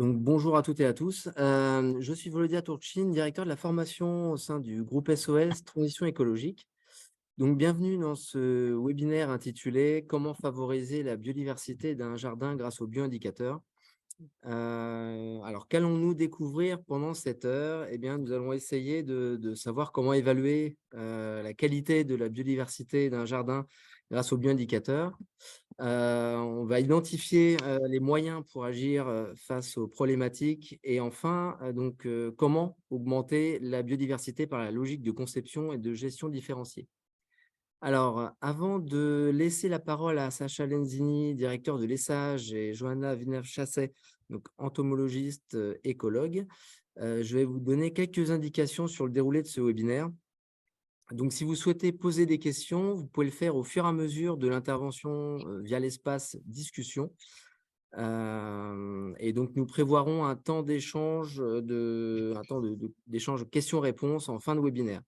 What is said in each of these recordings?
Donc, bonjour à toutes et à tous. Je suis Volodya Turchin, directeur de la formation au sein du groupe SOS Transition écologique. Donc, bienvenue dans ce webinaire intitulé Comment favoriser la biodiversité d'un jardin grâce aux bioindicateurs. Alors, qu'allons-nous découvrir pendant cette heure? Eh bien, nous allons essayer de savoir comment évaluer la qualité de la biodiversité d'un jardin grâce aux bioindicateurs. On va identifier les moyens pour agir face aux problématiques et enfin, comment augmenter la biodiversité par la logique de conception et de gestion différenciée. Alors, avant de laisser la parole à Sacha Lenzini, directeur de l'ESSAGE, et Johanna Villeneuve-Chasset, donc entomologiste, écologue, je vais vous donner quelques indications sur le déroulé de ce webinaire. Donc, si vous souhaitez poser des questions, vous pouvez le faire au fur et à mesure de l'intervention via l'espace discussion. Et donc, nous prévoirons un temps d'échange d'échange questions-réponses en fin de webinaire.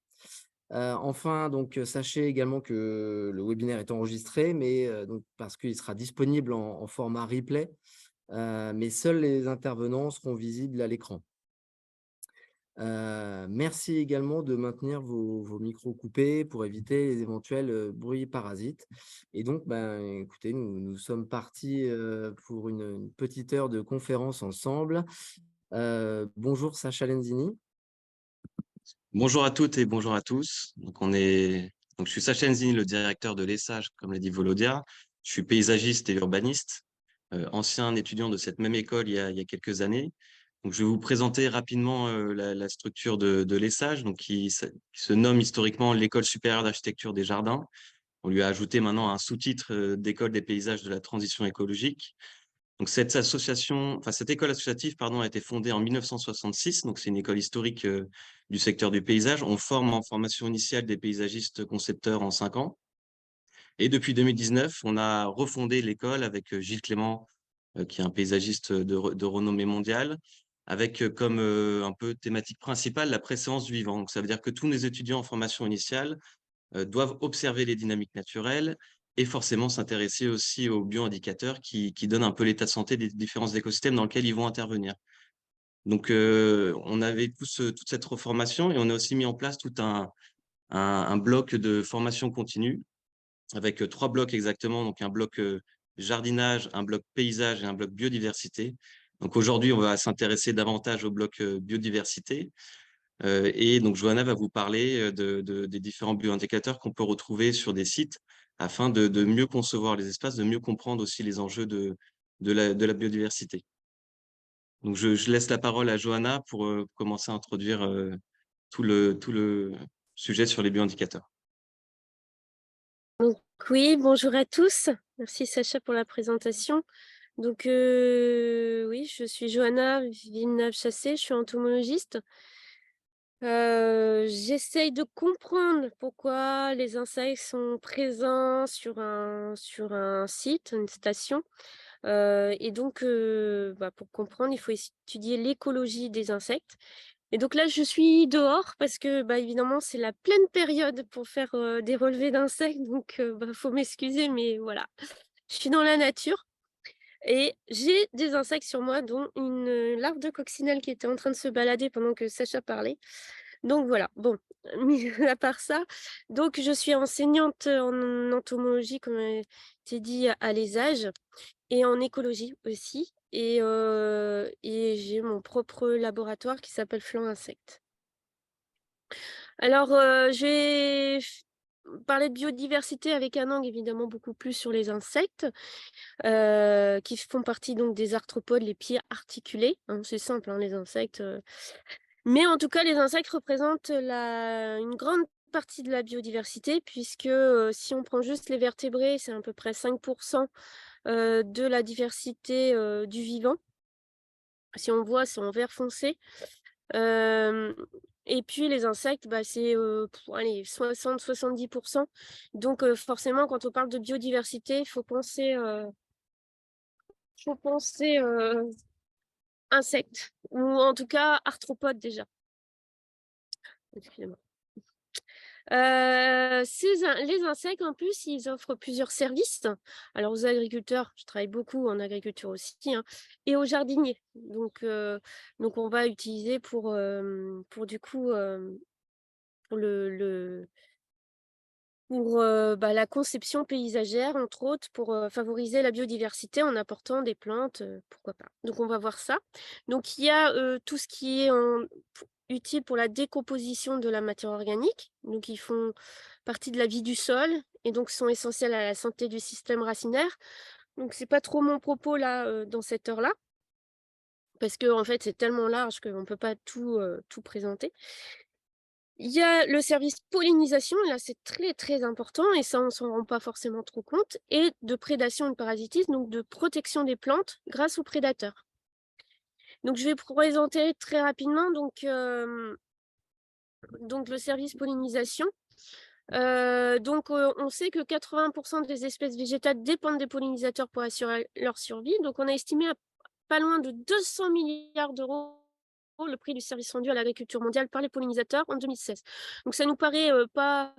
Enfin, donc, sachez également que le webinaire est enregistré, mais donc, parce qu'il sera disponible en format replay, mais seuls les intervenants seront visibles à l'écran. Merci également de maintenir vos micros coupés pour éviter les éventuels bruits parasites. Et donc, écoutez, nous sommes partis pour une petite heure de conférence ensemble. Bonjour Sacha Lenzini. Bonjour à toutes et bonjour à tous. Donc je suis Sacha Enzini, le directeur de l'ESSAGE, comme l'a dit Volodia. Je suis paysagiste et urbaniste, ancien étudiant de cette même école il y a quelques années. Donc, je vais vous présenter rapidement la structure de l'ESSAGE, donc qui se nomme historiquement l'École supérieure d'architecture des jardins. On lui a ajouté maintenant un sous-titre d'École des paysages de la transition écologique. Donc cette école associative, pardon, a été fondée en 1966. Donc c'est une école historique du secteur du paysage. On forme en formation initiale des paysagistes concepteurs en 5 ans. Et depuis 2019, on a refondé l'école avec Gilles Clément, qui est un paysagiste de renommée mondiale, avec comme un peu thématique principale la préséance du vivant. Donc ça veut dire que tous nos étudiants en formation initiale doivent observer les dynamiques naturelles et forcément s'intéresser aussi aux bioindicateurs qui donnent un peu l'état de santé des différents écosystèmes dans lesquels ils vont intervenir. Donc, on avait toute cette reformation et on a aussi mis en place tout un bloc de formation continue avec 3 blocs exactement. Donc, un bloc jardinage, un bloc paysage et un bloc biodiversité. Donc, aujourd'hui, on va s'intéresser davantage au bloc biodiversité. Et donc, Johanna va vous parler des différents bioindicateurs qu'on peut retrouver sur des sites afin de mieux concevoir les espaces, de mieux comprendre aussi les enjeux de la biodiversité. Donc, je laisse la parole à Johanna pour commencer à introduire tout le sujet sur les bioindicateurs. Donc, oui, bonjour à tous. Merci Sacha pour la présentation. Donc, oui, je suis Johanna Villeneuve-Chasset, je suis entomologiste. J'essaye de comprendre pourquoi les insectes sont présents sur un site, une station. Et donc, pour comprendre, il faut étudier l'écologie des insectes. Et donc là, je suis dehors parce que, évidemment, c'est la pleine période pour faire des relevés d'insectes. Donc, faut m'excuser, mais voilà. Je suis dans la nature et j'ai des insectes sur moi, dont une larve de coccinelle qui était en train de se balader pendant que Sacha parlait. Donc voilà, bon, mis à part ça, donc je suis enseignante en entomologie, comme a été dit, à l'ESAGE et en écologie aussi. Et j'ai mon propre laboratoire qui s'appelle Flanc Insectes. Alors, je vais parler de biodiversité avec un angle évidemment beaucoup plus sur les insectes, qui font partie donc des arthropodes, les pieds articulés, hein, c'est simple, hein, les insectes. Mais en tout cas, les insectes représentent une grande partie de la biodiversité, puisque si on prend juste les vertébrés, c'est à peu près 5% de la diversité du vivant. Si on voit, c'est en vert foncé. Et puis les insectes, c'est 60-70%. Donc forcément, quand on parle de biodiversité, il faut penser insectes, ou en tout cas arthropodes déjà. Excusez-moi. Les insectes, en plus, ils offrent plusieurs services. Alors, aux agriculteurs, je travaille beaucoup en agriculture aussi, hein, et aux jardiniers. Donc on va utiliser pour du coup, pour la conception paysagère, entre autres, pour favoriser la biodiversité en apportant des plantes, pourquoi pas. Donc, on va voir ça. Donc, il y a tout ce qui est utile pour la décomposition de la matière organique. Donc, ils font partie de la vie du sol et donc sont essentiels à la santé du système racinaire. Donc, c'est pas trop mon propos là, dans cette heure-là, parce que en fait, c'est tellement large qu'on ne peut pas tout présenter. Il y a le service pollinisation, là c'est très très important et ça on s'en rend pas forcément trop compte, et de prédation et de parasitisme, donc de protection des plantes grâce aux prédateurs. Donc je vais présenter très rapidement donc le service pollinisation. On sait que 80% des espèces végétales dépendent des pollinisateurs pour assurer leur survie. Donc on a estimé à pas loin de 200 milliards d'euros le prix du service rendu à l'agriculture mondiale par les pollinisateurs en 2016. Donc ça nous paraît pas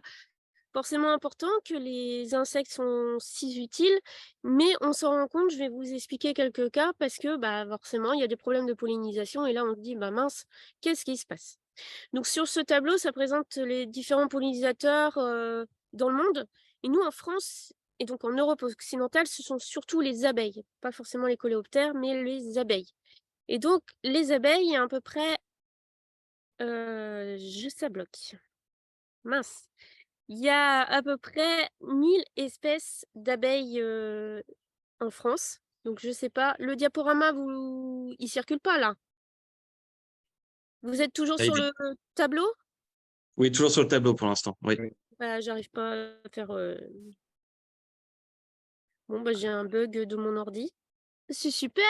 forcément important que les insectes sont si utiles, mais on s'en rend compte, je vais vous expliquer quelques cas, parce que forcément, il y a des problèmes de pollinisation, et là on se dit, mince, qu'est-ce qui se passe? Donc sur ce tableau, ça présente les différents pollinisateurs dans le monde, et nous en France, et donc en Europe occidentale, ce sont surtout les abeilles, pas forcément les coléoptères, mais les abeilles. Et donc les abeilles, il y a à peu près, ça bloque, mince. Il y a à peu près 1000 espèces d'abeilles en France. Donc, je ne sais pas. Le diaporama, il circule pas là. Vous êtes toujours Ah, sur le tableau? Oui, toujours sur le tableau pour l'instant. Oui. Oui. J'arrive pas à faire. Bon, j'ai un bug de mon ordi. C'est super!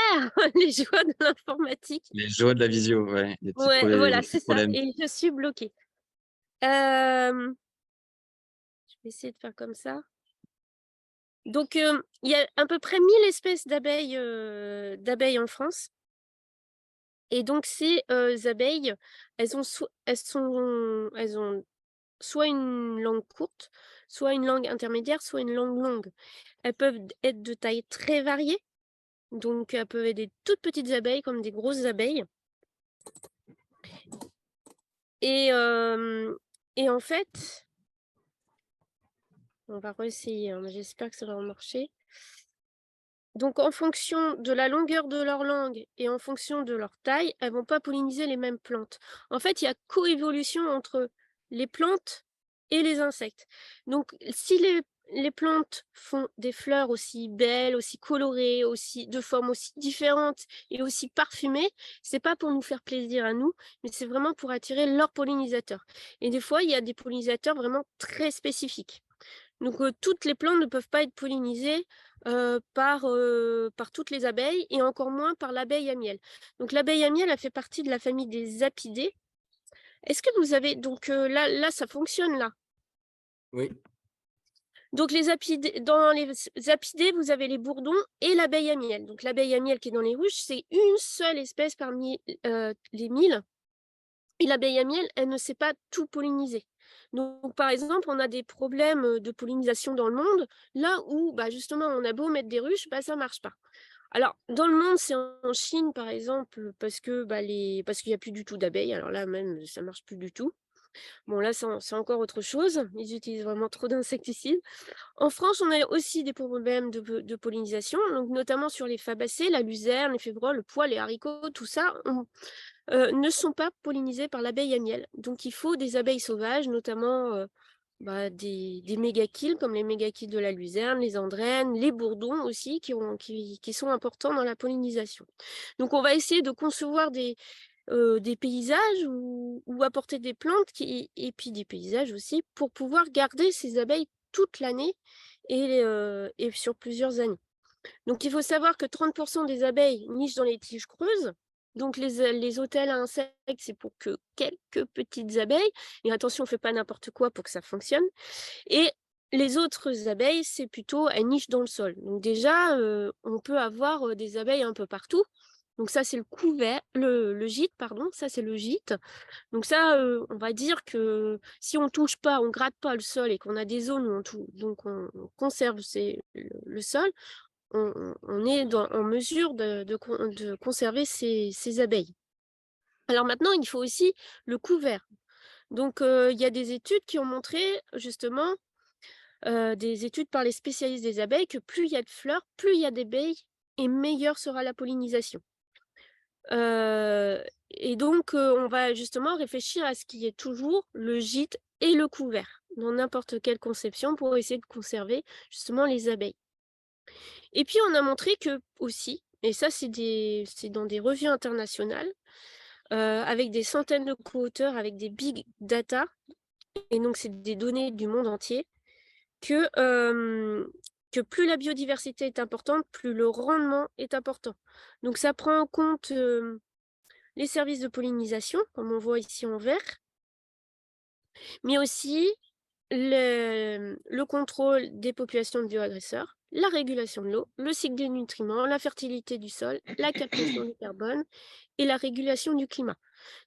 Les joies de l'informatique. Les joies de la visio, ouais, Ouais, les voilà, petits c'est ça. problèmes. Et je suis bloquée. Je vais essayer de faire comme ça. Donc, il y a à peu près 1000 espèces d'abeilles en France. Et donc, ces abeilles, elles ont soit une langue courte, soit une langue intermédiaire, soit une langue longue. Elles peuvent être de taille très variée. Donc, elles peuvent être des toutes petites abeilles comme des grosses abeilles. Et en fait, on va réessayer, hein, j'espère que ça va marcher. Donc, en fonction de la longueur de leur langue et en fonction de leur taille, elles ne vont pas polliniser les mêmes plantes. En fait, il y a coévolution entre les plantes et les insectes. Donc, si les plantes font des fleurs aussi belles, aussi colorées, de formes aussi différentes et aussi parfumées, c'est pas pour nous faire plaisir à nous, mais c'est vraiment pour attirer leurs pollinisateurs. Et des fois, il y a des pollinisateurs vraiment très spécifiques. Donc, toutes les plantes ne peuvent pas être pollinisées par toutes les abeilles, et encore moins par l'abeille à miel. Donc, l'abeille à miel, elle fait partie de la famille des apidées. Est-ce que vous avez... Donc, là, ça fonctionne, là. Oui. Donc, dans les apidées, vous avez les bourdons et l'abeille à miel. Donc, l'abeille à miel qui est dans les ruches, c'est une seule espèce parmi les 1000. Et l'abeille à miel, elle ne sait pas tout polliniser. Donc, par exemple, on a des problèmes de pollinisation dans le monde, là où, justement, on a beau mettre des ruches, ça ne marche pas. Alors, dans le monde, c'est en Chine, par exemple, parce qu'il n'y a plus du tout d'abeilles. Alors là, même, ça ne marche plus du tout. Bon, là, c'est encore autre chose. Ils utilisent vraiment trop d'insecticides. En France, on a aussi des problèmes de pollinisation, donc notamment sur les fabacées, la luzerne, les févroles, le pois, les haricots, tout ça ne sont pas pollinisés par l'abeille à miel. Donc, il faut des abeilles sauvages, notamment des mégachils, comme les mégachils de la luzerne, les andrènes, les bourdons aussi, qui sont importants dans la pollinisation. Donc, on va essayer de concevoir des paysages ou apporter des plantes et puis des paysages aussi pour pouvoir garder ces abeilles toute l'année et sur plusieurs années. Donc, il faut savoir que 30% des abeilles nichent dans les tiges creuses. Donc, les hôtels à insectes, c'est pour que quelques petites abeilles. Et attention, on ne fait pas n'importe quoi pour que ça fonctionne. Et les autres abeilles, c'est plutôt, elles nichent dans le sol. Donc déjà, on peut avoir des abeilles un peu partout. Donc ça, c'est le couvert, le gîte, pardon, ça c'est le gîte. Donc ça, on va dire que si on touche pas, on gratte pas le sol et qu'on a des zones où on conserve le sol, on est en mesure de conserver ces abeilles. Alors maintenant, il faut aussi le couvert. Donc il y a des études qui ont montré justement, des études par les spécialistes des abeilles, que plus il y a de fleurs, plus il y a d'abeilles et meilleure sera la pollinisation. Et donc, on va justement réfléchir à ce qui est toujours le gîte et le couvert dans n'importe quelle conception pour essayer de conserver justement les abeilles. Et puis on a montré que aussi, et ça c'est dans des revues internationales, avec des centaines de co-auteurs, avec des big data, et donc c'est des données du monde entier, que plus la biodiversité est importante, plus le rendement est important. Donc ça prend en compte les services de pollinisation, comme on voit ici en vert, mais aussi le contrôle des populations de bioagresseurs, la régulation de l'eau, le cycle des nutriments, la fertilité du sol, la captation du carbone et la régulation du climat.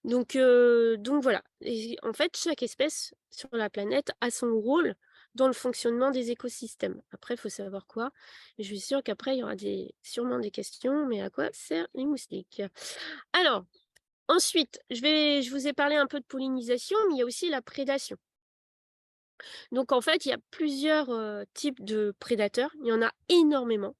Donc voilà. Et en fait, chaque espèce sur la planète a son rôle dans le fonctionnement des écosystèmes. Après, il faut savoir quoi. Je suis sûre qu'après, il y aura sûrement des questions, mais à quoi servent les moustiques? Alors, ensuite, je vous ai parlé un peu de pollinisation, mais il y a aussi la prédation. Donc en fait, il y a plusieurs types de prédateurs. Il y en a énormément,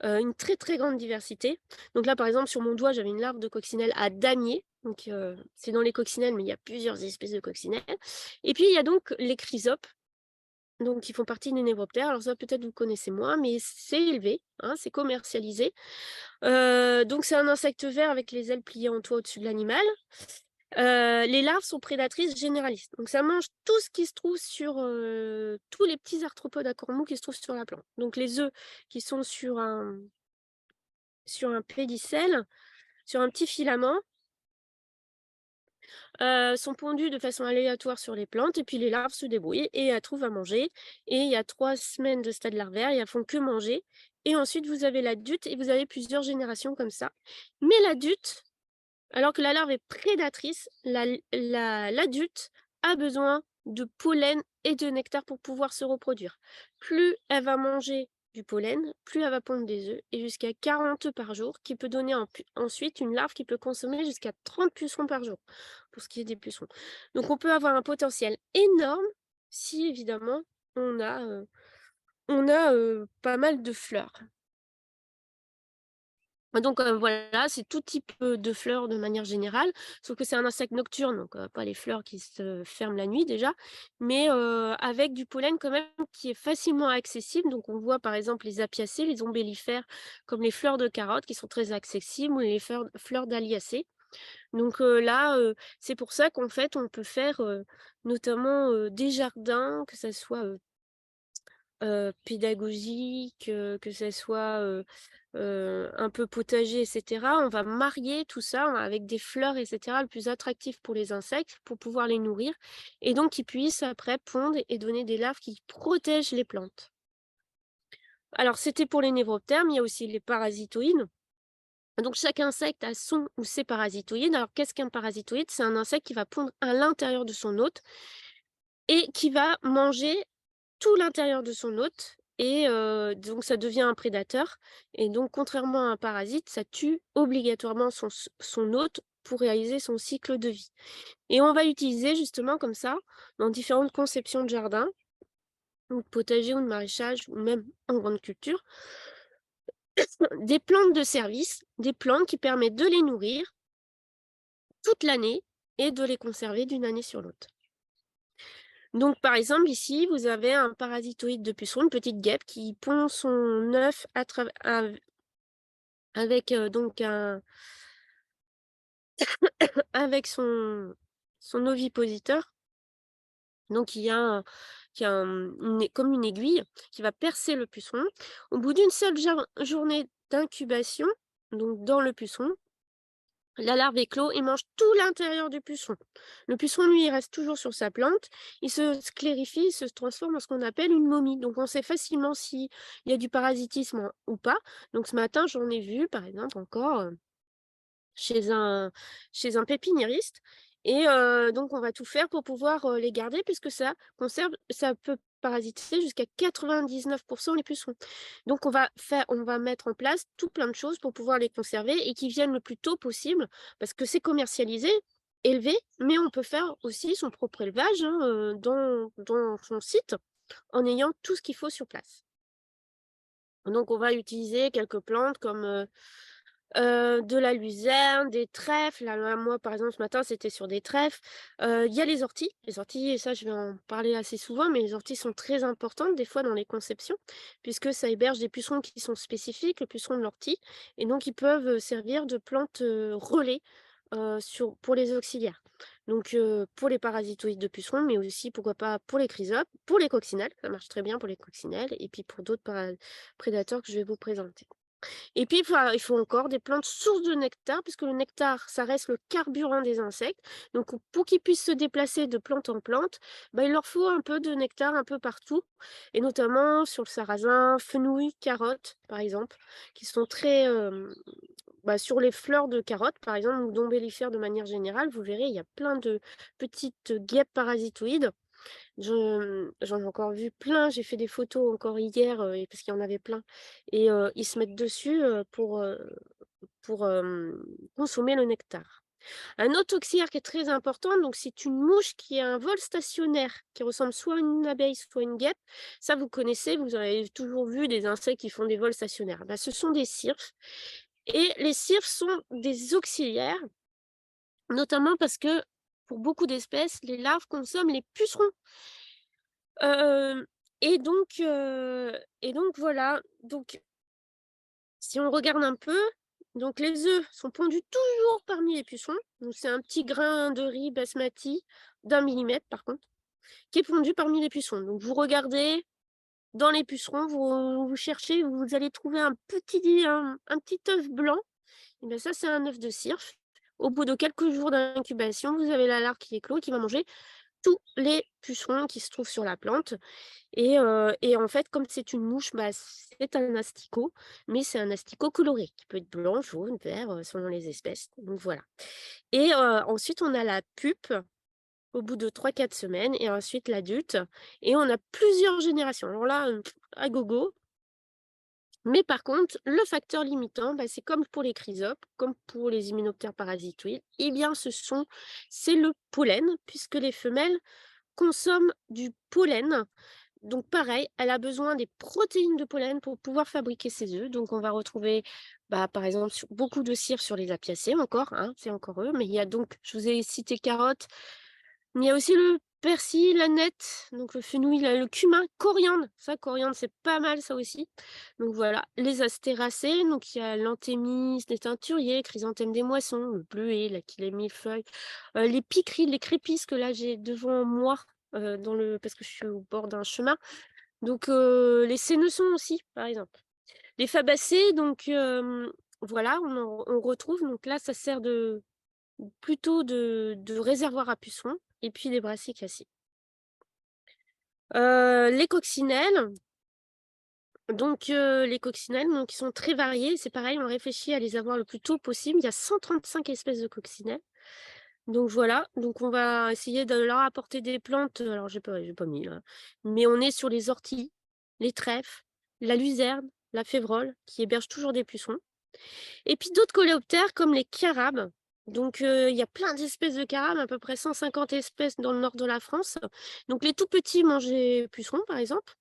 une très très grande diversité. Donc là, par exemple, sur mon doigt, j'avais une larve de coccinelle à damier. Donc c'est dans les coccinelles, mais il y a plusieurs espèces de coccinelles. Et puis il y a donc les chrysopes, donc qui font partie des névroptères. Alors ça, peut-être vous connaissez moins, mais c'est élevé, hein, c'est commercialisé. Donc c'est un insecte vert avec les ailes pliées en toit au-dessus de l'animal. Les larves sont prédatrices généralistes. Donc ça mange tout ce qui se trouve sur tous les petits arthropodes à corps mou qui se trouvent sur la plante. Donc les œufs qui sont sur un pédicelle, sur un petit filament, sont pondus de façon aléatoire sur les plantes, et puis les larves se débrouillent et elles trouvent à manger. Et il y a 3 semaines de stade larvaire et elles font que manger. Et ensuite vous avez l'adulte et vous avez plusieurs générations comme ça. Mais l'adulte, alors que la larve est prédatrice, l'adulte a besoin de pollen et de nectar pour pouvoir se reproduire. Plus elle va manger du pollen, plus elle va pondre des œufs, et jusqu'à 40 œufs par jour, qui peut donner ensuite une larve qui peut consommer jusqu'à 30 pucerons par jour, pour ce qui est des pucerons. Donc on peut avoir un potentiel énorme si évidemment on a pas mal de fleurs. Donc voilà, c'est tout type de fleurs de manière générale, sauf que c'est un insecte nocturne, donc pas les fleurs qui se ferment la nuit déjà, mais avec du pollen quand même qui est facilement accessible. Donc on voit par exemple les apiacées, les ombellifères, comme les fleurs de carotte qui sont très accessibles, ou les fleurs d'aliacées. Donc là, c'est pour ça qu'en fait on peut faire notamment des jardins, que ça soit pédagogique, que ça soit un peu potager, etc. On va marier tout ça avec des fleurs, etc., le plus attractif pour les insectes, pour pouvoir les nourrir, et donc qu'ils puissent après pondre et donner des larves qui protègent les plantes. Alors, c'était pour les névroptères, mais il y a aussi les parasitoïdes. Donc, chaque insecte a son ou ses parasitoïdes. Alors, qu'est-ce qu'un parasitoïde? C'est un insecte qui va pondre à l'intérieur de son hôte et qui va manger tout l'intérieur de son hôte, et donc ça devient un prédateur, et donc contrairement à un parasite, ça tue obligatoirement son hôte pour réaliser son cycle de vie. Et on va utiliser justement comme ça, dans différentes conceptions de jardin, ou de potager, ou de maraîchage, ou même en grande culture, des plantes de service, des plantes qui permettent de les nourrir toute l'année et de les conserver d'une année sur l'autre. Donc, par exemple, ici, vous avez un parasitoïde de puceron, une petite guêpe qui pond son œuf avec donc avec son ovipositeur. Donc, il y a comme une aiguille qui va percer le puceron. Au bout d'une seule journée d'incubation, donc dans le puceron, la larve éclot et mange tout l'intérieur du puceron. Le puceron, lui, il reste toujours sur sa plante. Il se sclérifie, il se transforme en ce qu'on appelle une momie. Donc, on sait facilement s'il y a du parasitisme ou pas. Donc, ce matin, j'en ai vu, par exemple, encore chez un pépiniériste. Et donc, on va tout faire pour pouvoir les garder, puisque ça peut parasiter jusqu'à 99% les pucerons. Donc, on va mettre en place tout plein de choses pour pouvoir les conserver et qu'ils viennent le plus tôt possible, parce que c'est commercialisé, élevé, mais on peut faire aussi son propre élevage, hein, dans son site, en ayant tout ce qu'il faut sur place. Donc, on va utiliser quelques plantes comme de la luzerne, des trèfles. Là, moi, par exemple, ce matin, c'était sur des trèfles. Il y a les orties. Les orties, et ça, je vais en parler assez souvent, mais les orties sont très importantes, des fois, dans les conceptions, puisque ça héberge des pucerons qui sont spécifiques, le puceron de l'ortie, et donc ils peuvent servir de plantes relais pour les auxiliaires. Donc, pour les parasitoïdes de pucerons, mais aussi, pourquoi pas, pour les chrysopes, pour les coccinelles, ça marche très bien pour les coccinelles, et puis pour d'autres prédateurs que je vais vous présenter. Et puis, il faut encore des plantes sources de nectar, puisque le nectar, ça reste le carburant des insectes. Donc, pour qu'ils puissent se déplacer de plante en plante, il leur faut un peu de nectar un peu partout, et notamment sur le sarrasin, fenouil, carottes, par exemple, qui sont très... sur les fleurs de carottes, par exemple, ou d'ombellifères de manière générale, vous verrez, il y a plein de petites guêpes parasitoïdes. J'en ai encore vu plein, j'ai fait des photos encore hier, parce qu'il y en avait plein, et ils se mettent dessus pour consommer le nectar. Un autre auxiliaire qui est très important, donc c'est une mouche qui a un vol stationnaire, qui ressemble soit à une abeille, soit à une guêpe. Ça, vous connaissez, vous avez toujours vu des insectes qui font des vols stationnaires. Ce sont des cirphes, et les cirphes sont des auxiliaires, notamment parce que pour beaucoup d'espèces, les larves consomment les pucerons. Et donc voilà, donc si on regarde un peu, donc les œufs sont pondus toujours parmi les pucerons. Donc c'est un petit grain de riz basmati d'1 millimètre par contre, qui est pondu parmi les pucerons. Donc vous regardez dans les pucerons, vous cherchez, vous allez trouver un petit œuf blanc. Et bien ça, c'est un œuf de cirphe. Au bout de quelques jours d'incubation, vous avez la larve qui éclot, qui va manger tous les pucerons qui se trouvent sur la plante. Et en fait, comme c'est une mouche, c'est un asticot, mais c'est un asticot coloré, qui peut être blanc, jaune, vert, selon les espèces. Donc voilà. Et ensuite, on a la pupe au bout de 3-4 semaines, et ensuite l'adulte. Et on a plusieurs générations. Alors là, à gogo. Mais par contre, le facteur limitant, c'est comme pour les chrysopes, comme pour les hyménoptères parasitoïdes, eh bien c'est le pollen, puisque les femelles consomment du pollen. Donc pareil, elle a besoin des protéines de pollen pour pouvoir fabriquer ses œufs. Donc on va retrouver, par exemple, beaucoup de cire sur les apiacées encore, hein, c'est encore eux. Mais il y a donc, je vous ai cité carottes, il y a aussi le persil, l'aneth, donc le fenouil, le cumin, coriandre. Ça, coriandre, c'est pas mal ça aussi. Donc voilà, les astéracées, donc il y a l'anthémis, les teinturiers, chrysanthème des moissons, le bleuet, l'aquilée millefeuille, les piqueries, les crépisses que là j'ai devant moi, parce que je suis au bord d'un chemin. Donc les sénessons aussi, par exemple. Les fabacées, donc voilà, on retrouve. Donc là, ça sert plutôt de réservoir à pucerons, et puis les brassicacées. Les coccinelles. Donc les coccinelles, donc, ils sont très variés. C'est pareil, on réfléchit à les avoir le plus tôt possible. Il y a 135 espèces de coccinelles. Donc voilà, donc on va essayer de leur apporter des plantes. Alors j'ai pas mis là, mais on est sur les orties, les trèfles, la luzerne, la févrole, qui hébergent toujours des pucerons. Et puis d'autres coléoptères comme les carabes. Donc il y a plein d'espèces de carabes, à peu près 150 espèces dans le nord de la France. Donc les tout petits mangent les pucerons, par exemple.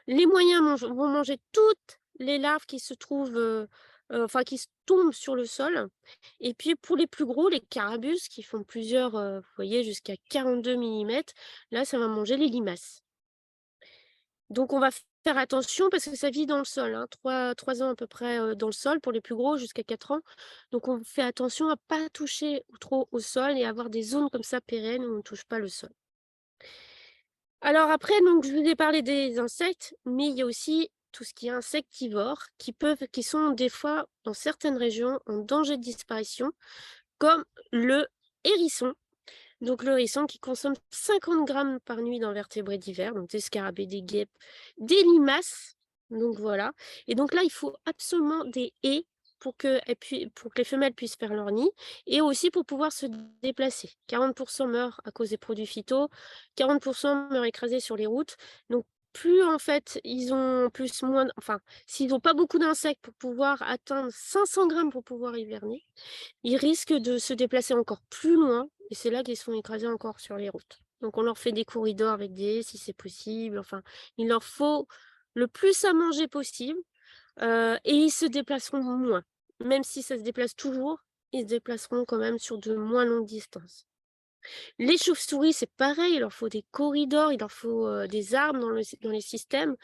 Les moyens vont manger toutes les larves qui se trouvent, qui se tombent sur le sol. Et puis pour les plus gros, les carabus, qui font plusieurs, vous voyez, jusqu'à 42 millimètres, là, ça va manger les limaces. Donc on va faire attention parce que ça vit dans le sol, hein, 3 ans à peu près dans le sol pour les plus gros, jusqu'à 4 ans. Donc on fait attention à ne pas toucher trop au sol et avoir des zones comme ça pérennes où on ne touche pas le sol. Alors après, donc, je vous ai parlé des insectes, mais il y a aussi tout ce qui est insectivore, qui sont des fois, dans certaines régions, en danger de disparition, comme le hérisson. Donc le hérisson qui consomme 50 grammes par nuit d'invertébrés divers, donc des scarabées, des guêpes, des limaces. Donc voilà. Et donc là, il faut absolument des haies pour que les femelles puissent faire leur nid et aussi pour pouvoir se déplacer. 40% meurent à cause des produits phyto, 40% meurent écrasés sur les routes. Donc, plus en fait, ils ont s'ils n'ont pas beaucoup d'insectes pour pouvoir atteindre 500 grammes pour pouvoir hiverner, ils risquent de se déplacer encore plus loin et c'est là qu'ils se font écraser encore sur les routes. Donc, on leur fait des corridors avec des haies si c'est possible. Enfin, il leur faut le plus à manger possible et ils se déplaceront moins. Même si ça se déplace toujours, ils se déplaceront quand même sur de moins longues distances. Les chauves-souris, c'est pareil, il leur faut des corridors, il leur faut des arbres dans les systèmes.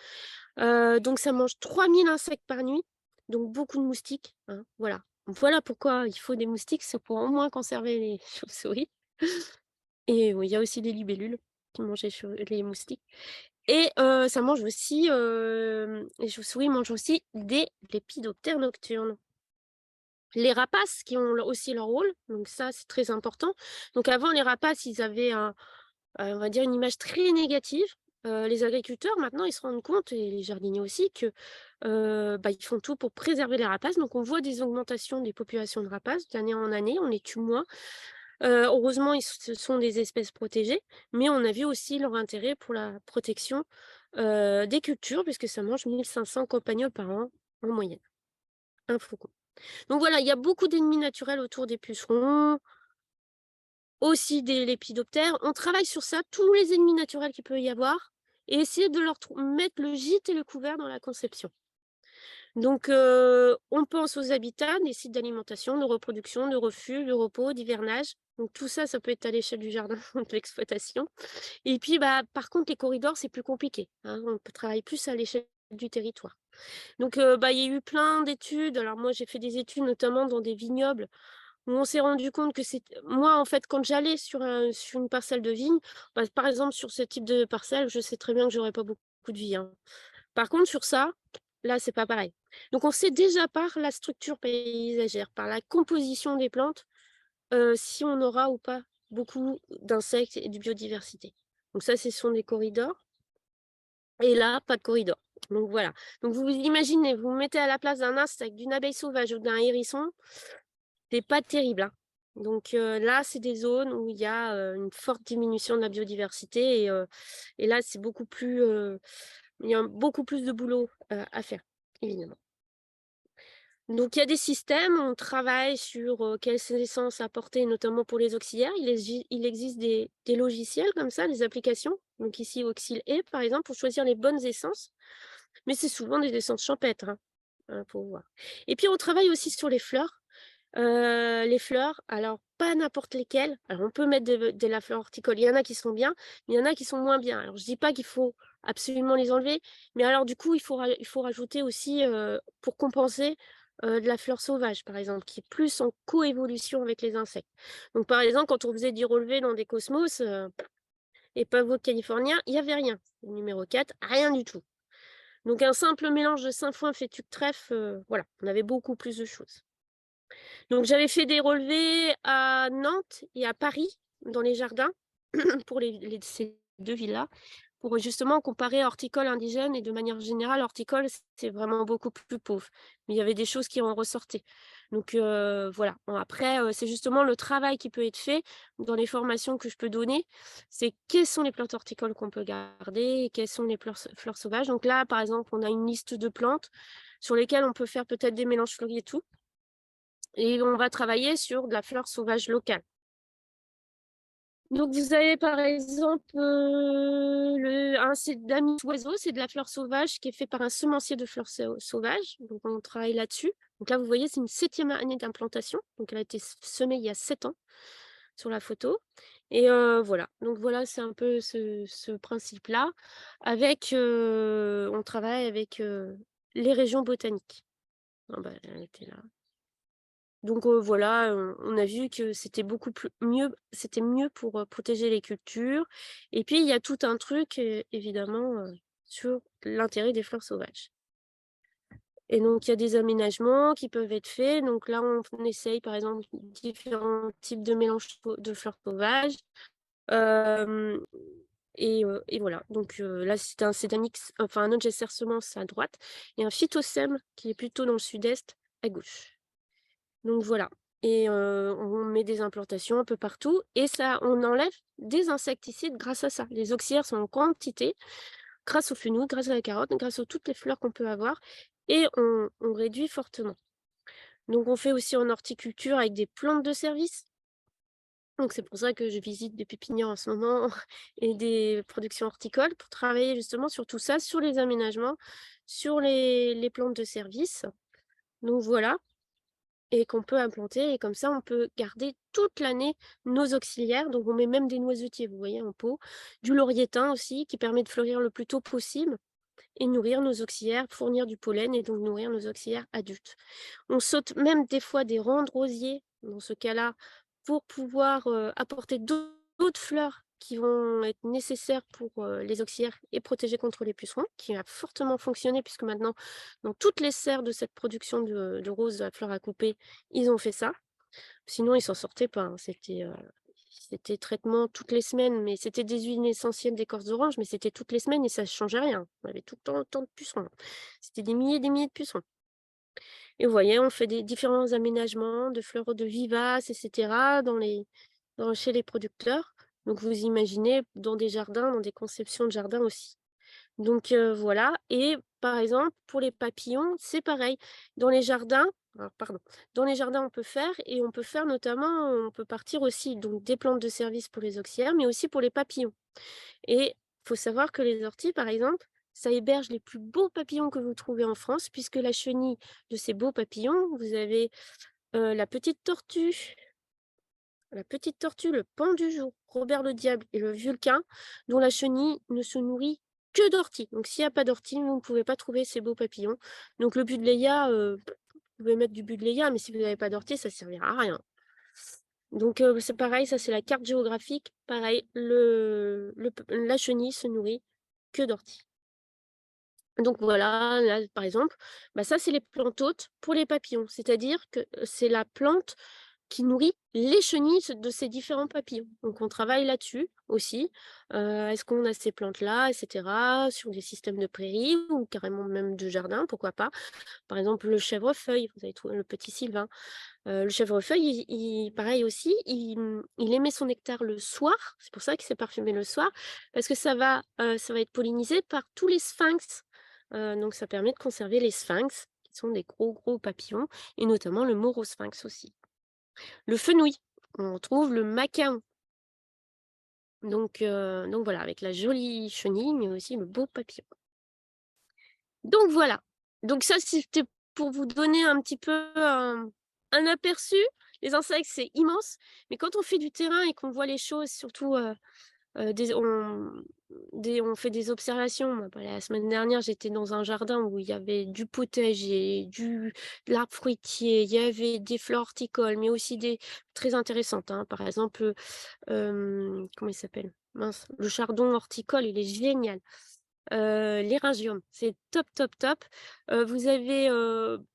Donc ça mange 3000 insectes par nuit, donc beaucoup de moustiques, hein, voilà. Voilà pourquoi il faut des moustiques, c'est pour au moins conserver les chauves-souris. Et oui, il y a aussi des libellules qui mangent les moustiques. Et ça mange aussi, les chauves-souris mangent aussi des lépidoptères nocturnes. Les rapaces qui ont aussi leur rôle, donc ça c'est très important. Donc avant les rapaces, ils avaient on va dire une image très négative. Les agriculteurs maintenant ils se rendent compte, et les jardiniers aussi, que ils font tout pour préserver les rapaces. Donc on voit des augmentations des populations de rapaces d'année en année, on les tue moins. Heureusement, ce sont des espèces protégées, mais on a vu aussi leur intérêt pour la protection des cultures, puisque ça mange 1500 campagnols par an en moyenne, un faucon. Donc voilà, il y a beaucoup d'ennemis naturels autour des pucerons, aussi des lépidoptères. On travaille sur ça, tous les ennemis naturels qu'il peut y avoir, et essayer de leur mettre le gîte et le couvert dans la conception. Donc, on pense aux habitats, des sites d'alimentation, de reproduction, de refuge, de repos, d'hivernage. Donc tout ça, ça peut être à l'échelle du jardin, de l'exploitation. Et puis, par contre, les corridors, c'est plus compliqué, hein. On peut travailler plus à l'échelle du territoire. Donc, il y a eu plein d'études. Alors moi, j'ai fait des études notamment dans des vignobles où on s'est rendu compte que c'est... Moi, en fait, quand j'allais sur une parcelle de vigne, par exemple, sur ce type de parcelle, je sais très bien que j'aurais pas beaucoup de vie, hein. Par contre, sur ça, là, c'est pas pareil. Donc, on sait déjà par la structure paysagère, par la composition des plantes, si on aura ou pas beaucoup d'insectes et de biodiversité. Donc ça, ce sont des corridors. Et là, pas de corridor. Donc voilà. Donc vous imaginez, vous vous mettez à la place d'un insecte, d'une abeille sauvage ou d'un hérisson, c'est pas terrible, hein. Donc là, c'est des zones où il y a une forte diminution de la biodiversité et là, c'est beaucoup plus, il y a beaucoup plus de boulot à faire, évidemment. Donc, il y a des systèmes, on travaille sur quelles essences apporter, notamment pour les auxiliaires. Il existe des logiciels comme ça, des applications. Donc ici, Auxil-E, par exemple, pour choisir les bonnes essences. Mais c'est souvent des essences champêtres, hein, pour voir. Et puis, on travaille aussi sur les fleurs. Les fleurs, alors pas n'importe lesquelles. Alors, on peut mettre de la fleur horticole. Il y en a qui sont bien, mais il y en a qui sont moins bien. Alors, je dis pas qu'il faut absolument les enlever, mais alors du coup, il faut rajouter aussi, pour compenser, de la fleur sauvage, par exemple, qui est plus en coévolution avec les insectes. Donc, par exemple, quand on faisait du relevé dans des cosmos, et pavots californiens, il n'y avait rien. Numéro 4, rien du tout. Donc, un simple mélange de sainfoin, fétuque, trèfle, voilà, on avait beaucoup plus de choses. Donc, j'avais fait des relevés à Nantes et à Paris, dans les jardins, pour ces deux villas, pour justement comparer horticole indigène. Et de manière générale, horticole, c'est vraiment beaucoup plus pauvre. Mais il y avait des choses qui en ressortaient. Donc, voilà. Bon, après, c'est justement le travail qui peut être fait dans les formations que je peux donner. C'est quelles sont les plantes horticoles qu'on peut garder et quelles sont les fleurs sauvages. Donc là, par exemple, on a une liste de plantes sur lesquelles on peut faire peut-être des mélanges fleuris et tout. Et on va travailler sur de la fleur sauvage locale. Donc, vous avez par exemple un d'amis oiseaux, c'est de la fleur sauvage qui est fait par un semencier de fleurs sauvages. Donc, on travaille là-dessus. Donc là, vous voyez, c'est une 7e année d'implantation. Donc, elle a été semée il y a 7 ans sur la photo. Et voilà. Donc, voilà, c'est un peu ce principe-là. On travaille avec les régions botaniques. Ah bah, elle était là. Donc voilà, on a vu que c'était c'était mieux pour protéger les cultures. Et puis, il y a tout un truc, évidemment, sur l'intérêt des fleurs sauvages. Et donc, il y a des aménagements qui peuvent être faits. Donc là, on essaye, par exemple, différents types de mélanges de fleurs sauvages. Et voilà. Donc là, c'est un autre gesser semence à droite et un phytosème qui est plutôt dans le sud-est à gauche. Donc voilà. Et on met des implantations un peu partout et ça, on enlève des insecticides grâce à ça. Les auxiliaires sont en quantité grâce au fenouil, grâce à la carotte, grâce à toutes les fleurs qu'on peut avoir et on réduit fortement. Donc on fait aussi en horticulture avec des plantes de service. Donc c'est pour ça que je visite des pépinières en ce moment et des productions horticoles pour travailler justement sur tout ça, sur les aménagements, sur les plantes de service. Donc voilà, et qu'on peut implanter et comme ça on peut garder toute l'année nos auxiliaires. Donc on met même des noisetiers, vous voyez, en pot, du laurier thym aussi qui permet de fleurir le plus tôt possible et nourrir nos auxiliaires, fournir du pollen et donc nourrir nos auxiliaires adultes. On saute même des fois des rangs de rosiers dans ce cas-là pour pouvoir apporter d'autres fleurs qui vont être nécessaires pour les auxiliaires et protéger contre les pucerons, qui a fortement fonctionné puisque maintenant, dans toutes les serres de cette production de roses à fleurs à couper, ils ont fait ça. Sinon, ils s'en sortaient pas, hein. C'était traitement toutes les semaines, mais c'était des huiles essentielles d'écorce d'orange, mais c'était toutes les semaines et ça ne changeait rien. On avait tout le temps autant de pucerons. C'était des milliers de pucerons. Et vous voyez, on fait des différents aménagements de fleurs de vivaces, et cetera, chez les producteurs. Donc vous imaginez dans des jardins, dans des conceptions de jardins aussi. Donc voilà. Et par exemple, pour les papillons, c'est pareil. Dans les jardins, alors pardon, dans les jardins, on peut faire et on peut faire notamment, on peut partir aussi donc des plantes de service pour les auxiliaires, mais aussi pour les papillons. Et il faut savoir que les orties, par exemple, ça héberge les plus beaux papillons que vous trouvez en France, puisque la chenille de ces beaux papillons, vous avez la petite tortue, le pendujour, Robert le diable et le vulcain, dont la chenille ne se nourrit que d'orties. Donc s'il n'y a pas d'orties, vous ne pouvez pas trouver ces beaux papillons. Donc le buddleia, vous pouvez mettre du buddleia, mais si vous n'avez pas d'orties, ça ne servira à rien. Donc c'est pareil, ça c'est la carte géographique. Pareil, la chenille se nourrit que d'orties. Donc voilà, là par exemple, bah ça c'est les plantes hôtes pour les papillons. C'est-à-dire que c'est la plante qui nourrit les chenilles de ces différents papillons. Donc on travaille là-dessus aussi. Est-ce qu'on a ces plantes-là, et cetera, sur des systèmes de prairies ou carrément même de jardin, pourquoi pas. Par exemple, le chèvrefeuille, vous avez trouvé le petit Sylvain. Le chèvrefeuille, pareil aussi, il émet son nectar le soir. C'est pour ça qu'il s'est parfumé le soir, parce que ça va être pollinisé par tous les sphinx. Donc ça permet de conserver les sphinx, qui sont des gros, gros papillons, et notamment le morosphinx aussi. Le fenouil, on retrouve le macaon. Donc voilà, avec la jolie chenille, mais aussi le beau papillon. Donc voilà. Donc ça, c'était pour vous donner un petit peu un aperçu. Les insectes, c'est immense, mais quand on fait du terrain et qu'on voit les choses, surtout on fait des observations. Moi, bah, la semaine dernière, j'étais dans un jardin où il y avait du potager, de l'arbre fruitier, il y avait des fleurs horticoles, mais aussi des très intéressantes, hein. Par exemple, comment il s'appelle? Mince, le chardon horticole, il est génial. L'éryngium, c'est top, top, top. Vous avez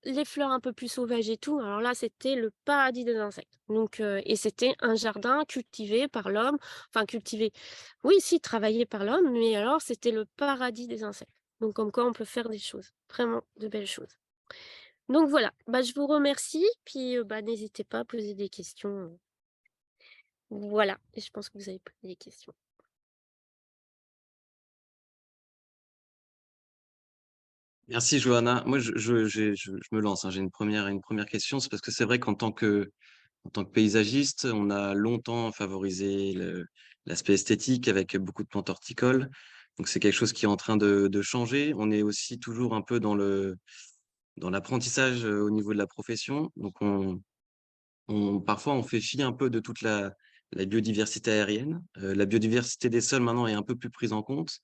les fleurs un peu plus sauvages et tout. Alors là, c'était le paradis des insectes. Donc, et c'était un jardin cultivé par l'homme. Enfin, cultivé. Oui, si, travaillé par l'homme, mais alors c'était le paradis des insectes. Donc, comme quoi on peut faire des choses, vraiment de belles choses. Donc voilà, bah, je vous remercie. Puis bah, n'hésitez pas à poser des questions. Voilà, et je pense que vous avez posé des questions. Merci, Johanna. Moi, je me lance, hein. J'ai une première question. C'est parce que c'est vrai en tant que paysagiste, on a longtemps favorisé l'aspect esthétique avec beaucoup de plantes horticoles. Donc, c'est quelque chose qui est en train de changer. On est aussi toujours un peu dans l'apprentissage au niveau de la profession. Donc, parfois, on fait fi un peu de toute la biodiversité aérienne. La biodiversité des sols, maintenant, est un peu plus prise en compte.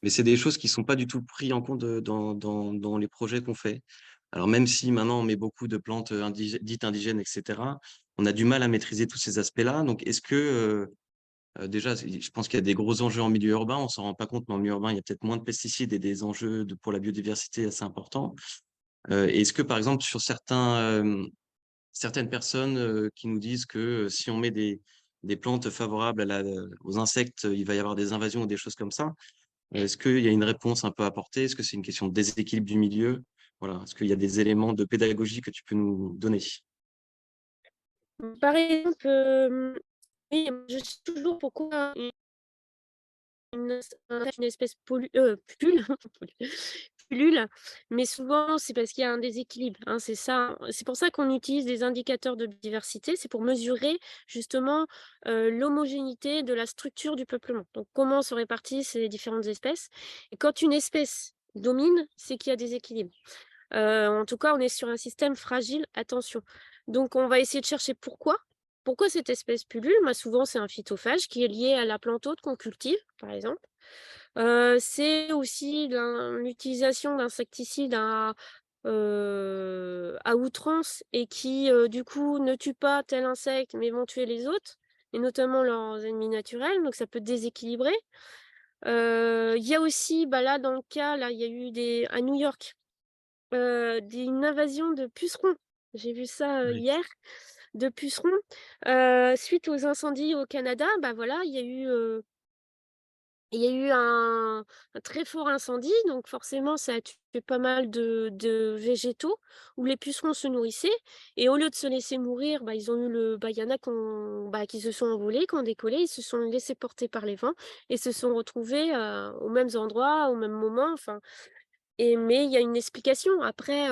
Mais c'est des choses qui sont pas du tout prises en compte dans les projets qu'on fait. Alors, même si maintenant on met beaucoup de plantes dites indigènes, etc., on a du mal à maîtriser tous ces aspects-là. Donc, est-ce que, déjà, je pense qu'il y a des gros enjeux en milieu urbain, on s'en rend pas compte, mais en milieu urbain, il y a peut-être moins de pesticides et des enjeux pour la biodiversité assez importants. Est-ce que, par exemple, sur certaines personnes qui nous disent que si on met des plantes favorables aux insectes, il va y avoir des invasions ou des choses comme ça, est-ce qu'il y a une réponse un peu à apporter? Est-ce que c'est une question de déséquilibre du milieu? Voilà. Est-ce qu'il y a des éléments de pédagogie que tu peux nous donner? Par exemple, oui, je suis toujours pourquoi une espèce pullule pullule, mais souvent c'est parce qu'il y a un déséquilibre, hein, c'est ça, hein. C'est pour ça qu'on utilise des indicateurs de biodiversité, c'est pour mesurer justement, l'homogénéité de la structure du peuplement. Donc comment se répartissent ces différentes espèces et quand une espèce domine, c'est qu'il y a des équilibres. En tout cas, on est sur un système fragile, attention. Donc on va essayer de chercher pourquoi. Pourquoi cette espèce pullule? Bah, souvent, c'est un phytophage qui est lié à la plante hôte qu'on cultive, par exemple. C'est aussi l'utilisation d'insecticides à outrance et qui, du coup, ne tuent pas tel insecte, mais vont tuer les autres et notamment leurs ennemis naturels, donc ça peut déséquilibrer. Il y a aussi, bah, là, dans le cas, là, il y a eu à New York, une invasion de pucerons. J'ai vu ça, Oui. hier, de pucerons. Suite aux incendies au Canada, bah, voilà, il y a eu un très fort incendie, donc forcément ça a tué pas mal de végétaux où les pucerons se nourrissaient et au lieu de se laisser mourir, bah, ils ont eu il y en a qui se sont envolés, qui ont décollé, ils se sont laissés porter par les vents et se sont retrouvés, aux mêmes endroits, au même moment, enfin mais il y a une explication. Après,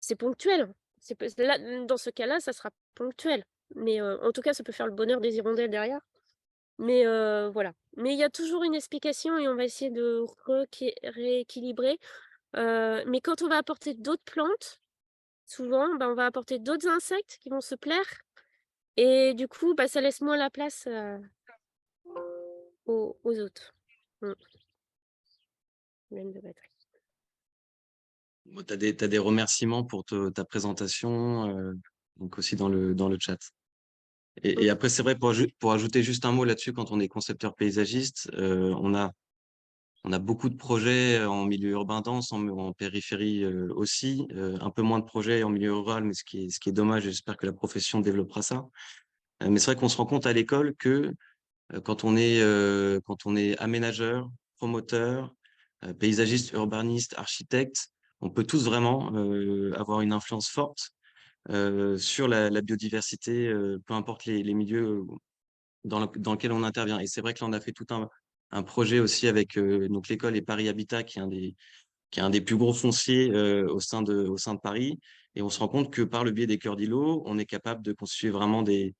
c'est ponctuel. C'est pas là, dans ce cas-là, ça sera ponctuel, mais en tout cas, ça peut faire le bonheur des hirondelles derrière. Mais voilà. Mais il y a toujours une explication et on va essayer de rééquilibrer. Mais quand on va apporter d'autres plantes, souvent, bah, on va apporter d'autres insectes qui vont se plaire et du coup, bah, ça laisse moins la place, aux autres. Mmh. Problème de batterie. Bon, tu as des remerciements pour ta présentation, donc aussi dans le chat. Et Mmh. après, c'est vrai, pour ajouter juste un mot là-dessus, quand on est concepteur paysagiste, on a beaucoup de projets en milieu urbain dense, en périphérie aussi, un peu moins de projets en milieu rural, mais ce qui est dommage, j'espère que la profession développera ça. Mais c'est vrai qu'on se rend compte à l'école que quand on est aménageur, promoteur, paysagiste, urbaniste, architecte, on peut tous vraiment avoir une influence forte sur la biodiversité, peu importe les milieux dans lesquels on intervient. Et c'est vrai que là, on a fait tout un projet aussi avec donc l'école et Paris Habitat, qui est un des plus gros fonciers au sein de Paris. Et on se rend compte que par le biais des cœurs d'îlots, on est capable de constituer vraiment des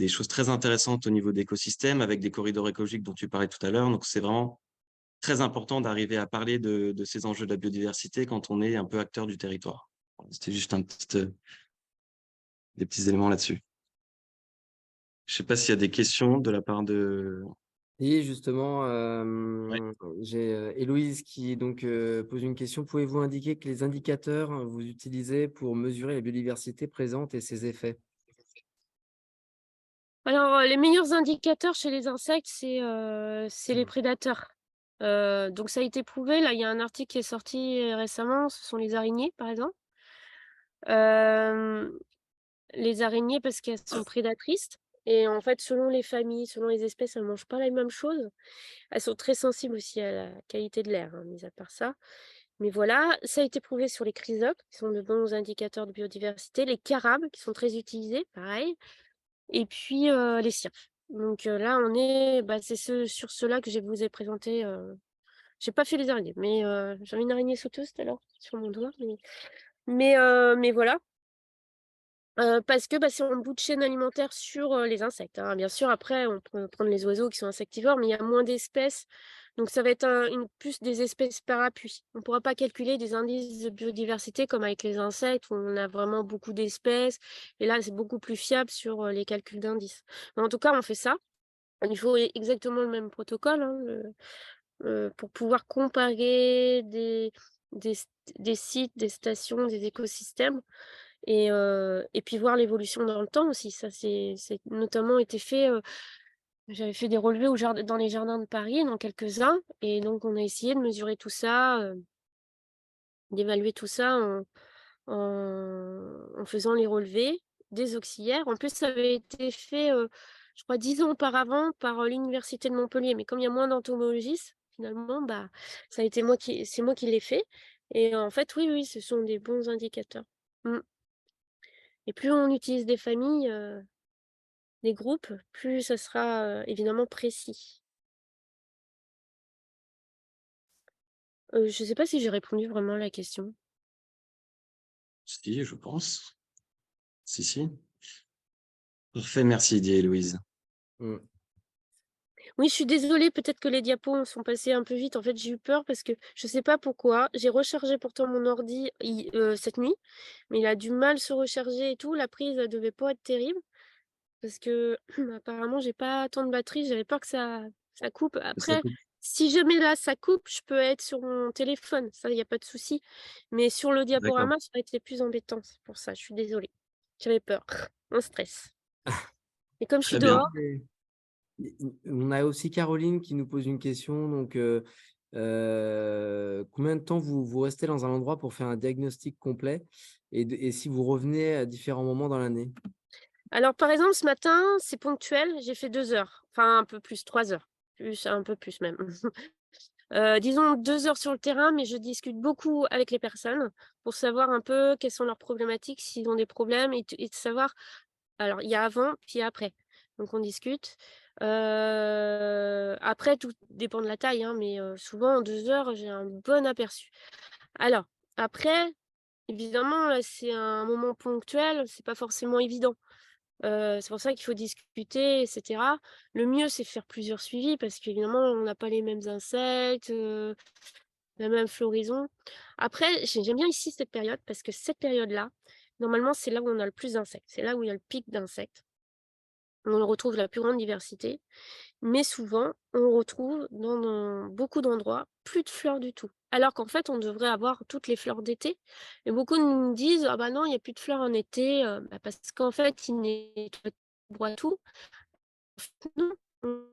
choses très intéressantes au niveau d'écosystèmes avec des corridors écologiques dont tu parlais tout à l'heure. Donc, c'est vraiment très important d'arriver à parler de ces enjeux de la biodiversité quand on est un peu acteur du territoire. C'était juste des petits éléments là-dessus. Je ne sais pas s'il y a des questions de la part de... Et justement, Ouais. j'ai Héloïse qui donc pose une question. Pouvez-vous indiquer que les indicateurs vous utilisez pour mesurer la biodiversité présente et ses effets? Alors, les meilleurs indicateurs chez les insectes, c'est les prédateurs. Donc ça a été prouvé, là, il y a un article qui est sorti, récemment, ce sont les araignées, par exemple. Hem, les araignées parce qu'elles sont prédatrices et en fait, selon les familles, selon les espèces, elles mangent pas les mêmes choses. Elles sont très sensibles aussi à la qualité de l'air, hein, mis à part ça. Mais voilà, ça a été prouvé sur les chrysoptes, qui sont de bons indicateurs de biodiversité, les carabes, qui sont très utilisés, pareil, et puis les cirques. Donc là, c'est sur ceux-là que je vous ai présenté. J'ai pas fait les araignées, mais j'avais une araignée sauteuse tout à l'heure sur mon doigt. Mais voilà. Parce que, bah, c'est un bout de chaîne alimentaire sur, les insectes, hein. Bien sûr, après, on peut prendre les oiseaux qui sont insectivores, mais il y a moins d'espèces, donc ça va être plus des espèces par appui. On ne pourra pas calculer des indices de biodiversité comme avec les insectes où on a vraiment beaucoup d'espèces et là, c'est beaucoup plus fiable sur, les calculs d'indices. Mais en tout cas, on fait ça. Il faut exactement le même protocole, hein, pour pouvoir comparer des des sites, des stations, des écosystèmes et puis voir l'évolution dans le temps aussi. Ça, c'est notamment été fait, j'avais fait des relevés dans les jardins de Paris, dans quelques-uns et donc on a essayé de mesurer tout ça, d'évaluer tout ça en faisant les relevés des auxiliaires. En plus, ça avait été fait, je crois 10 ans auparavant par, l'université de Montpellier, mais comme il y a moins d'entomologistes, finalement, bah, ça a été c'est moi qui l'ai fait et en fait, oui, oui, ce sont des bons indicateurs. Mmh. Et plus on utilise des familles, des groupes, plus ça sera, évidemment précis. Je sais pas si j'ai répondu vraiment à la question. Si, je pense. Si, si. Parfait, merci, dit Héloïse. Mmh. Oui, je suis désolée, peut-être que les diapos sont passés un peu vite. En fait, j'ai eu peur parce que je sais pas pourquoi. J'ai rechargé pourtant mon ordi cette nuit, mais il a du mal se recharger et tout. La prise, elle devait pas être terrible parce que apparemment, j'ai pas tant de batterie. J'avais peur que ça coupe. Ça Après, coupe. si jamais là, ça coupe, je peux être sur mon téléphone. Ça, il n'y a pas de souci. Mais sur le D'accord. diaporama, ça va être les plus embêtants. C'est pour ça, je suis désolée. J'avais peur. Un stress. Et comme je suis Très bien. dehors, On a aussi Caroline qui nous pose une question. Donc, combien de temps vous restez dans un endroit pour faire un diagnostic complet et si vous revenez à différents moments dans l'année? alors, par exemple, ce matin, c'est ponctuel, j'ai fait 2 heures, enfin un peu plus, 3 heures, plus, un peu plus même. Disons 2 heures sur le terrain, mais je discute beaucoup avec les personnes pour savoir un peu quelles sont leurs problématiques, s'ils ont des problèmes et de savoir alors il y a avant, puis après. Donc on discute. Après tout dépend de la taille, hein, mais souvent en 2 heures, j'ai un bon aperçu. Alors après, évidemment, là, c'est un moment ponctuel, c'est pas forcément évident. C'est pour ça qu'il faut discuter et cetera. Le mieux, c'est faire plusieurs suivis parce qu'évidemment, on n'a pas les mêmes insectes, la même floraison. Après, j'aime bien ici cette période parce que cette période-là, normalement, c'est là où on a le plus d'insectes. C'est là où il y a le pic d'insectes. On retrouve la plus grande diversité. Mais souvent, on retrouve dans beaucoup d'endroits plus de fleurs du tout. Alors qu'en fait, on devrait avoir toutes les fleurs d'été. Et beaucoup nous disent: «Ah bah non, il y a plus de fleurs en été», bah parce qu'en fait, ils nettoient tout. Non, on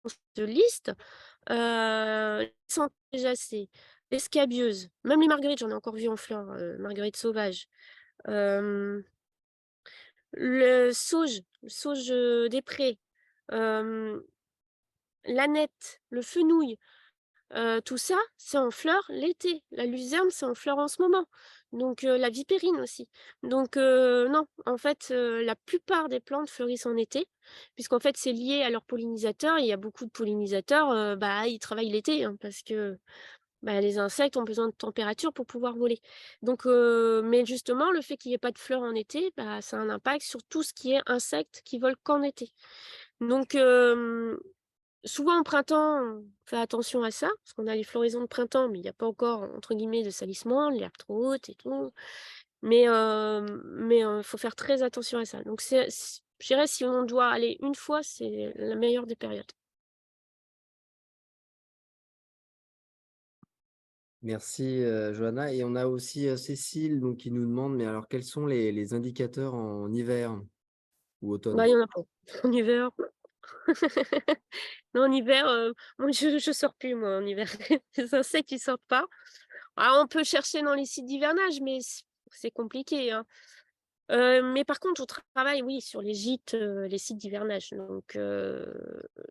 se liste, les centrégacées, les scabieuses, même les marguerites, j'en ai encore vu en fleurs, marguerites sauvages. Hem, le sauge, des prés, hem, l'aneth, le fenouil. Tout ça, c'est en fleurs l'été. La luzerne, c'est en fleurs en ce moment. Donc, la vipérine aussi. Donc, non, en fait, la plupart des plantes fleurissent en été, puisqu'en fait, c'est lié à leurs pollinisateurs. Il y a beaucoup de pollinisateurs, bah, ils travaillent l'été, hein, parce que, bah, les insectes ont besoin de température pour pouvoir voler. Donc, mais justement, le fait qu'il y ait pas de fleurs en été, bah, ça a un impact sur tout ce qui est insectes qui volent qu'en été. Donc, souvent au printemps, on fait attention à ça, parce qu'on a les floraisons de printemps, mais il y a pas encore, entre guillemets, «de salissement», l'herbe trop haute et tout. Mais faut faire très attention à ça. Donc je dirais si on doit aller une fois, c'est la meilleure des périodes. Merci, Johanna. Et on a aussi, Cécile donc qui nous demande: «Mais alors quels sont les indicateurs en hiver ou Bah, automne?» il y en a pas. En hiver, non, en hiver, moi je sors plus moi en hiver. Les insectes, ils sortent pas. Ah, on peut chercher dans les sites d'hivernage, mais c'est compliqué, hein. Mais par contre, on travaille, oui, sur les gîtes, les sites d'hivernage. Donc,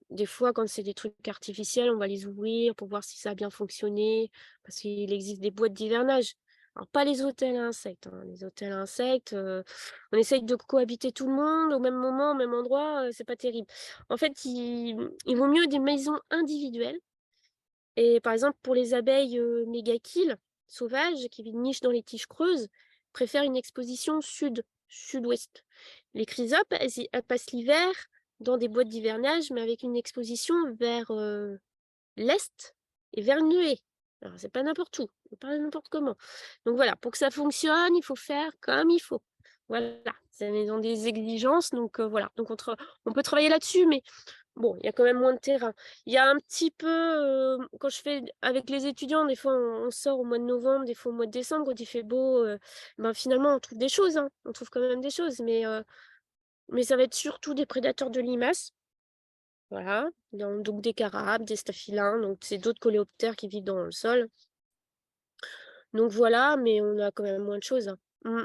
des fois, quand c'est des trucs artificiels, on va les ouvrir pour voir si ça a bien fonctionné, parce qu'il existe des boîtes d'hivernage. Alors pas les hôtels à insectes, hein. Les hôtels à insectes, on essaye de cohabiter tout le monde au même moment, au même endroit, c'est pas terrible. En fait, il vaut mieux des maisons individuelles et par exemple, pour les abeilles, mégachile, sauvages, qui nichent dans les tiges creuses, préfèrent une exposition sud-ouest. Les chrysopes, elles passent l'hiver dans des boîtes d'hivernage, mais avec une exposition vers, l'est et vers une nuée. Alors c'est pas n'importe où, pas n'importe comment. Donc voilà, pour que ça fonctionne, il faut faire comme il faut. Voilà, c'est ils ont des exigences, donc voilà. Donc on peut travailler là-dessus, mais bon, il y a quand même moins de terrain. Il y a un petit peu, quand je fais avec les étudiants, des fois on sort au mois de novembre, des fois au mois de décembre quand il fait beau, ben, finalement on trouve des choses, hein. On trouve quand même des choses, mais ça va être surtout des prédateurs de limaces, voilà, donc des carabes, des staphylins, donc c'est d'autres coléoptères qui vivent dans le sol. Donc voilà, mais on a quand même moins de choses, hein. Mmh.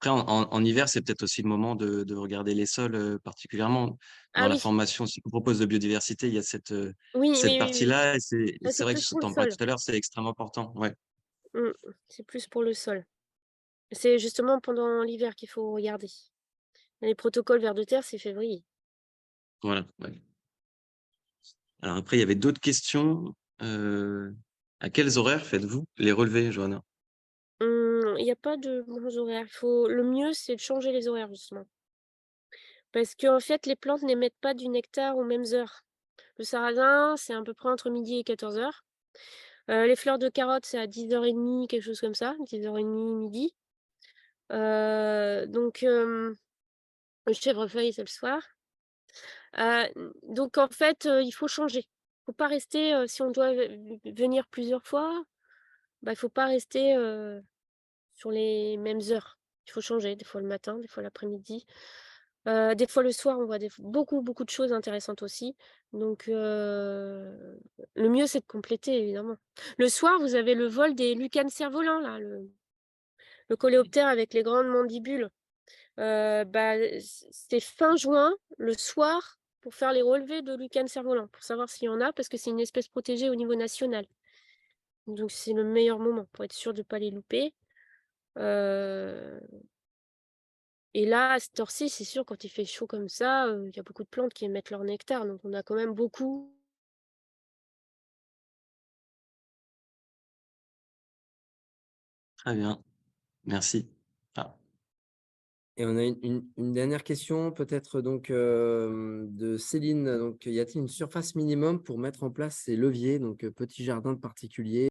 Après, en hiver, c'est peut-être aussi le moment de regarder les sols, particulièrement. Ah Dans la oui, formation aussi qu'on propose de biodiversité, il y a cette, oui, cette oui, oui, oui. partie-là et c'est Ça, c'est c'est vrai que plus ce pour le tu en parlais sol. tout à l'heure, c'est extrêmement important. Ouais. Mmh. C'est plus pour le sol. C'est justement pendant l'hiver qu'il faut regarder. Les protocoles vers de terre, c'est février. Voilà, ouais. Alors après, il y avait d'autres questions. À quels horaires faites-vous les relevés, Johanna? Il y a pas de bons horaires. Le mieux, c'est de changer les horaires justement. Parce qu'en fait, les plantes n'émettent pas du nectar aux mêmes heures. Le sarrasin, c'est à peu près entre midi et 14h. Les fleurs de carotte, c'est à 10h30, quelque chose comme ça, 10h30, midi. Donc le chèvrefeuille, c'est le soir. Donc en fait, il faut changer. Faut pas rester, si on doit venir plusieurs fois, bah, il faut pas rester, sur les mêmes heures. Il faut changer, des fois le matin, des fois l'après-midi. Des fois le soir, on voit beaucoup, beaucoup de choses intéressantes aussi. Donc le mieux, c'est de compléter évidemment. Le soir, vous avez le vol des lucanes cerfs-volants là, le coléoptère avec les grandes mandibules. Bah, c'est fin juin, le soir, pour faire les relevés de lucanes cerfs-volants, pour savoir s'il y en a, parce que c'est une espèce protégée au niveau national. Donc c'est le meilleur moment pour être sûr de ne pas les louper. Heu et là, à cette heure-ci, c'est sûr, quand il fait chaud comme ça, il y a beaucoup de plantes qui émettent leur nectar, donc on a quand même beaucoup. Très bien, merci. Ah, Et on a une dernière question, peut-être donc de Céline. Donc, y a-t-il une surface minimum pour mettre en place ces leviers, donc petit jardin de particulier?